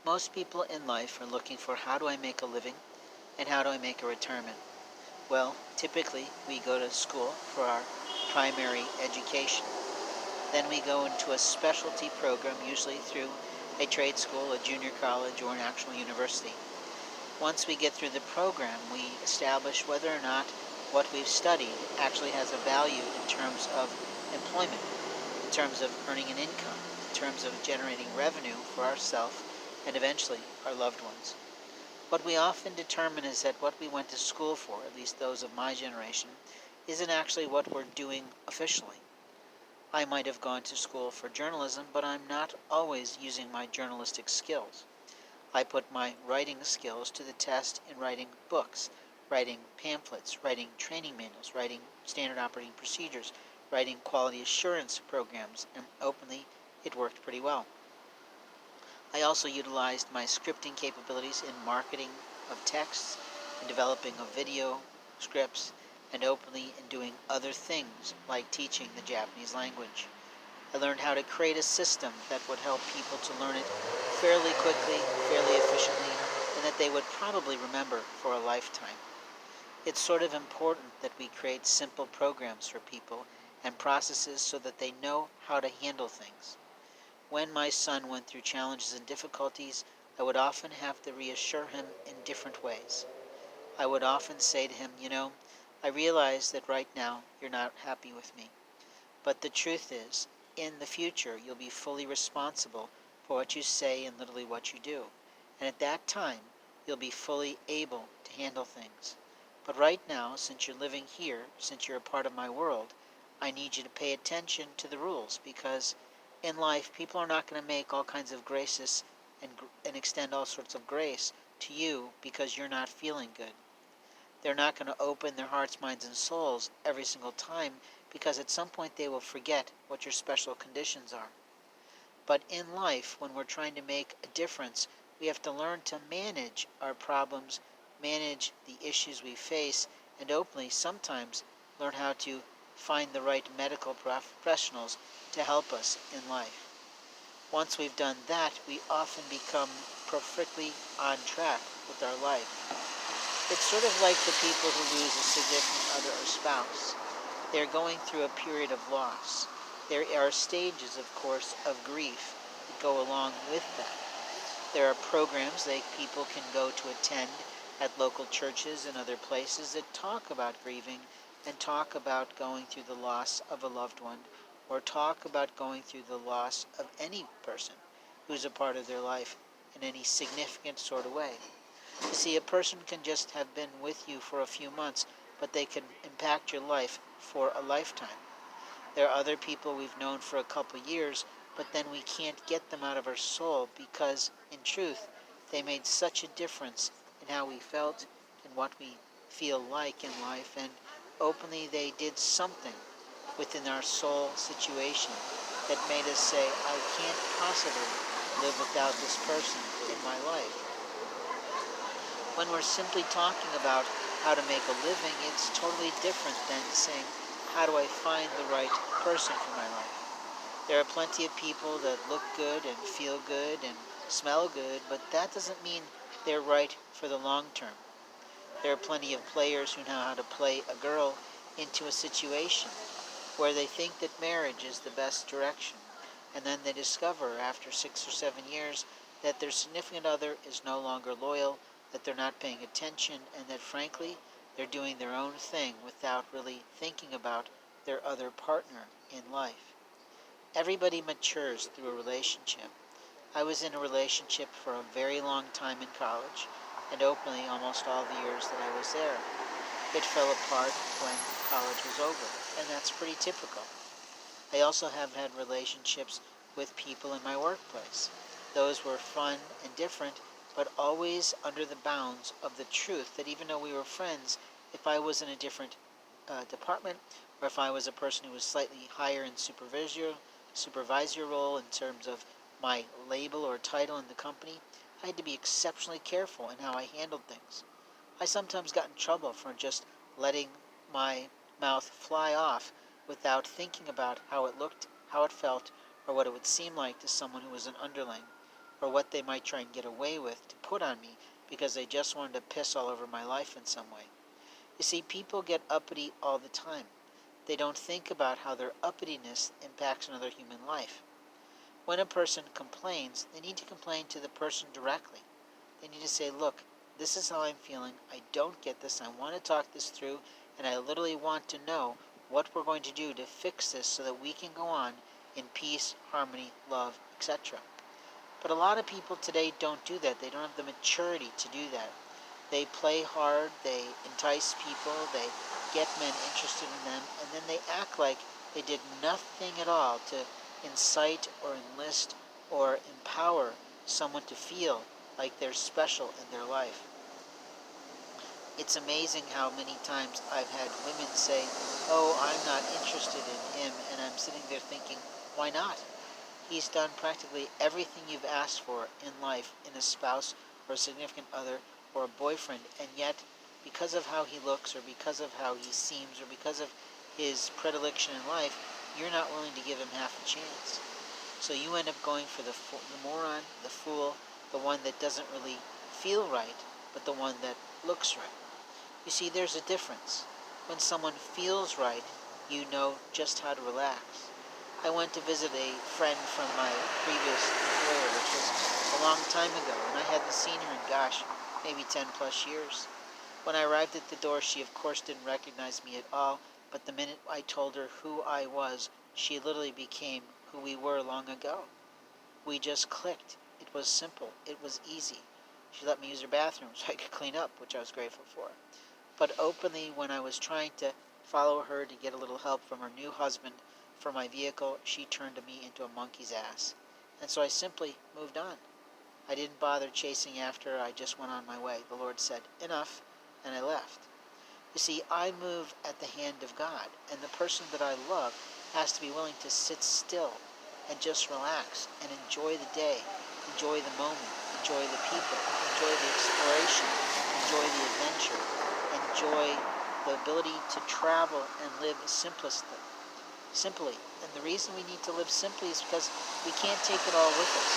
Most people in life are looking for how do I make a living and how do I make a retirement. Well, typically we go to school for our primary education. Then we go into a specialty program, usually through a trade school, a junior college, or an actual university. Once we get through the program, we establish whether or not what we've studied actually has a value in terms of employment, in terms of earning an income, in terms of generating revenue for ourselves and eventually our loved ones. What we often determine is that what we went to school for, at least those of my generation, isn't actually what we're doing officially. I might have gone to school for journalism, but I'm not always using my journalistic skills. I put my writing skills to the test in writing books, writing pamphlets, writing training manuals, writing standard operating procedures, writing quality assurance programs, and openly, it worked pretty well. I also utilized my scripting capabilities in marketing of texts, in developing of video scripts, and openly in doing other things like teaching the Japanese language. I learned how to create a system that would help people to learn it fairly quickly, fairly efficiently, and that they would probably remember for a lifetime. It's sort of important that we create simple programs for people and processes so that they know how to handle things. When my son went through challenges and difficulties, I would often have to reassure him in different ways. I would often say to him, I realize that right now you're not happy with me. But the truth is, in the future, you'll be fully responsible for what you say and literally what you do. And at that time, you'll be fully able to handle things. But right now, since you're living here, since you're a part of my world, I need you to pay attention to the rules because in life, people are not going to make all kinds of graces and extend all sorts of grace to you because you're not feeling good. They're not going to open their hearts, minds, and souls every single time because at some point they will forget what your special conditions are. But in life, when we're trying to make a difference, we have to learn to manage our problems, manage the issues we face, and openly sometimes learn how to find the right medical professionals to help us in life. Once we've done that, we often become perfectly on track with our life. It's sort of like the people who lose a significant other or spouse. They're going through a period of loss. There are stages, of course, of grief that go along with that. There are programs that people can go to attend at local churches and other places that talk about grieving and talk about going through the loss of a loved one or talk about going through the loss of any person who's a part of their life in any significant sort of way. You see, a person can just have been with you for a few months, but they can impact your life for a lifetime. There are other people we've known for a couple years, but then we can't get them out of our soul because, in truth, they made such a difference in how we felt and what we feel like in life, and openly they did something within our soul situation that made us say, I can't possibly live without this person in my life. When we're simply talking about how to make a living, it's totally different than saying, how do I find the right person for my life? There are plenty of people that look good and feel good and smell good, but that doesn't mean they're right for the long term. There are plenty of players who know how to play a girl into a situation where they think that marriage is the best direction, and then they discover after 6 or 7 years that their significant other is no longer loyal, that they're not paying attention, and that frankly, they're doing their own thing without really thinking about their other partner in life. Everybody matures through a relationship. I was in a relationship for a very long time in college, and openly almost all the years that I was there. It fell apart when college was over, and that's pretty typical. I also have had relationships with people in my workplace. Those were fun and different, but always under the bounds of the truth that even though we were friends, if I was in a different department, or if I was a person who was slightly higher in supervisor role in terms of my label or title in the company, I had to be exceptionally careful in how I handled things. I sometimes got in trouble for just letting my mouth fly off without thinking about how it looked, how it felt, or what it would seem like to someone who was an underling, or what they might try and get away with to put on me because they just wanted to piss all over my life in some way. You see, people get uppity all the time. They don't think about how their uppityness impacts another human life. When a person complains, they need to complain to the person directly. They need to say, look, this is how I'm feeling. I don't get this. I want to talk this through, and I literally want to know what we're going to do to fix this so that we can go on in peace, harmony, love, etc. But a lot of people today don't do that. They don't have the maturity to do that. They play hard, they entice people, they get men interested in them, and then they act like they did nothing at all to incite or enlist or empower someone to feel like they're special in their life. It's amazing how many times I've had women say, oh, I'm not interested in him, and I'm sitting there thinking, why not? He's done practically everything you've asked for in life, in a spouse or a significant other or a boyfriend, and yet because of how he looks or because of how he seems or because of his predilection in life, you're not willing to give him half a chance. So you end up going for the moron, the fool, the one that doesn't really feel right, but the one that looks right. You see, there's a difference. When someone feels right, you know just how to relax. I went to visit a friend from my previous employer, which was a long time ago, and I hadn't seen her in, maybe 10 plus years. When I arrived at the door, she of course didn't recognize me at all, but the minute I told her who I was, she literally became who we were long ago. We just clicked. It was simple. It was easy. She let me use her bathroom so I could clean up, which I was grateful for. But openly, when I was trying to follow her to get a little help from her new husband for my vehicle, she turned me into a monkey's ass. And so I simply moved on. I didn't bother chasing after her. I just went on my way. The Lord said, enough, and I left. You see, I move at the hand of God, and the person that I love has to be willing to sit still and just relax and enjoy the day, enjoy the moment, enjoy the people, enjoy the exploration, enjoy the adventure, enjoy the ability to travel and live simply. And the reason we need to live simply is because we can't take it all with us.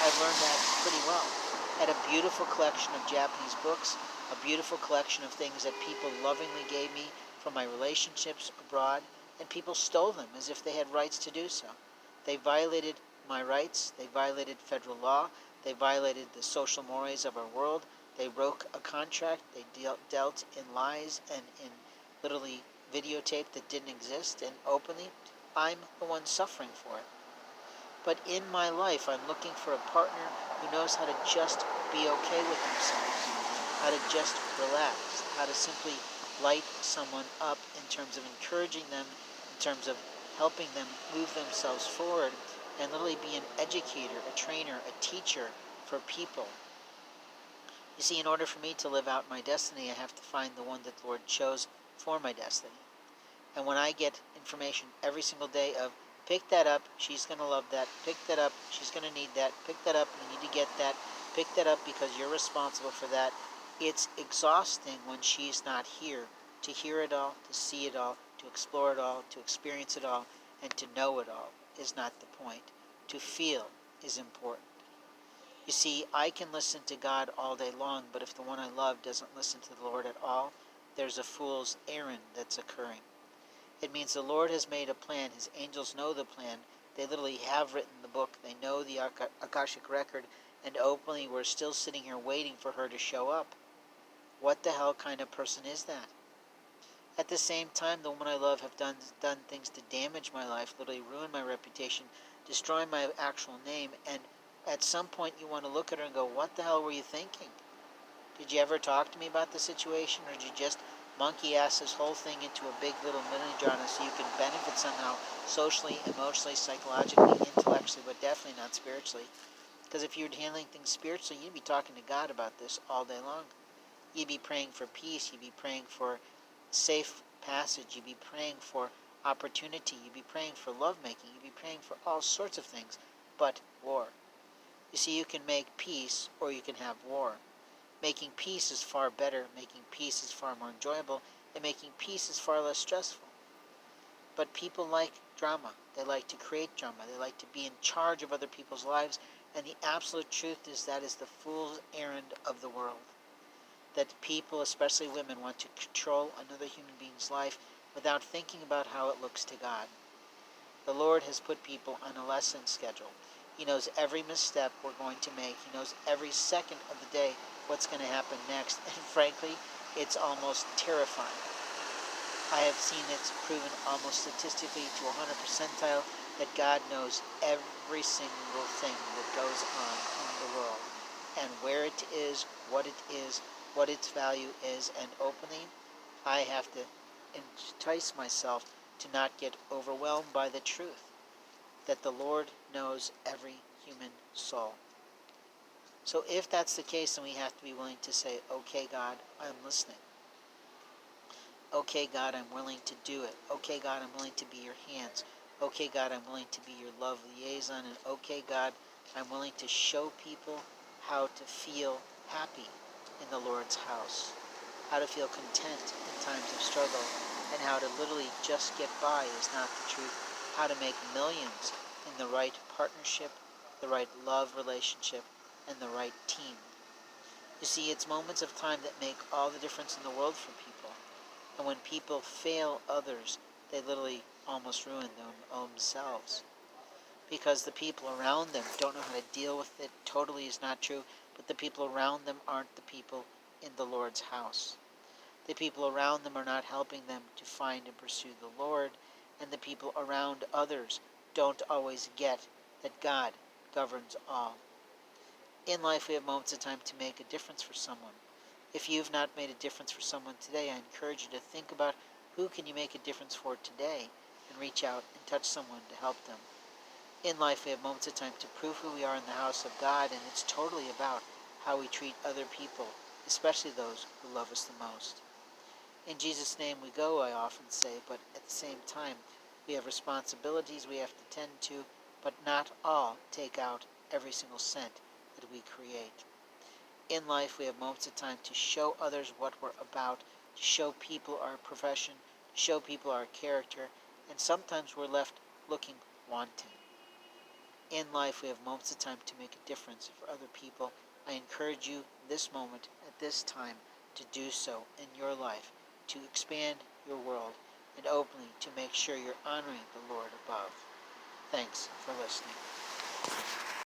I've learned that pretty well. I had a beautiful collection of Japanese books, a beautiful collection of things that people lovingly gave me from my relationships abroad, and people stole them as if they had rights to do so. They violated my rights, they violated federal law, they violated the social mores of our world, they broke a contract, they dealt in lies and in literally videotape that didn't exist, and openly, I'm the one suffering for it. But in my life, I'm looking for a partner who knows how to just be okay with themselves, how to just relax, how to simply light someone up in terms of encouraging them, in terms of helping them move themselves forward, and literally be an educator, a trainer, a teacher for people. You see, in order for me to live out my destiny, I have to find the one that the Lord chose for my destiny. And when I get information every single day of, pick that up, she's going to love that, pick that up, she's going to need that, pick that up, you need to get that, pick that up because you're responsible for that, it's exhausting when she's not here to hear it all, to see it all, to explore it all, to experience it all, and to know it all is not the point. To feel is important. You see, I can listen to God all day long, but if the one I love doesn't listen to the Lord at all, there's a fool's errand that's occurring. It means the Lord has made a plan. His angels know the plan. They literally have written the book. They know the Akashic record, and openly we're still sitting here waiting for her to show up. What the hell kind of person is that? At the same time, the woman I love have done things to damage my life, literally ruin my reputation, destroy my actual name, and at some point you want to look at her and go, what the hell were you thinking? Did you ever talk to me about the situation, or did you just monkey ass this whole thing into a big little mini drama so you can benefit somehow socially, emotionally, psychologically, intellectually, but definitely not spiritually? Because if you were handling things spiritually, you'd be talking to God about this all day long. You'd be praying for peace, you'd be praying for safe passage, you'd be praying for opportunity, you'd be praying for lovemaking, you'd be praying for all sorts of things, but war. You see, you can make peace or you can have war. Making peace is far better, making peace is far more enjoyable, and making peace is far less stressful. But people like drama. They like to create drama. They like to be in charge of other people's lives, And the absolute truth is that is the fool's errand of the world. That people, especially women, want to control another human being's life without thinking about how it looks to God. The Lord has put people on a lesson schedule. He knows every misstep we're going to make. He knows every second of the day what's going to happen next. And frankly, it's almost terrifying. I have seen it proven almost statistically to 100 percentile that God knows every single thing that goes on in the world, and where it is, what its value is, and openly, I have to entice myself to not get overwhelmed by the truth that the Lord knows every human soul. So if that's the case, then we have to be willing to say, okay, God, I'm listening. Okay, God, I'm willing to do it. Okay, God, I'm willing to be your hands. Okay, God, I'm willing to be your love liaison. And okay, God, I'm willing to show people how to feel happy in the Lord's house, how to feel content in times of struggle, and how to literally just get by is not the truth, how to make millions in the right partnership, the right love relationship, and the right team. You see, it's moments of time that make all the difference in the world for people. And when people fail others, they literally almost ruin themselves. Because the people around them don't know how to deal with it. Totally is not true. But the people around them aren't the people in the Lord's house. The people around them are not helping them to find and pursue the Lord. And the people around others don't always get that God governs all. In life, we have moments of time to make a difference for someone. If you've not made a difference for someone today, I encourage you to think about who can you make a difference for today and reach out and touch someone to help them. In life, we have moments of time to prove who we are in the house of God, and it's totally about how we treat other people, especially those who love us the most. In Jesus' name we go, I often say, but at the same time, we have responsibilities we have to tend to, but not all take out every single cent that we create. In life, we have moments of time to show others what we're about, to show people our profession, to show people our character, and sometimes we're left looking wanting. In life, we have moments of time to make a difference for other people. I encourage you this moment, at this time, to do so in your life, to expand your world, and openly to make sure you're honoring the Lord above. Thanks for listening.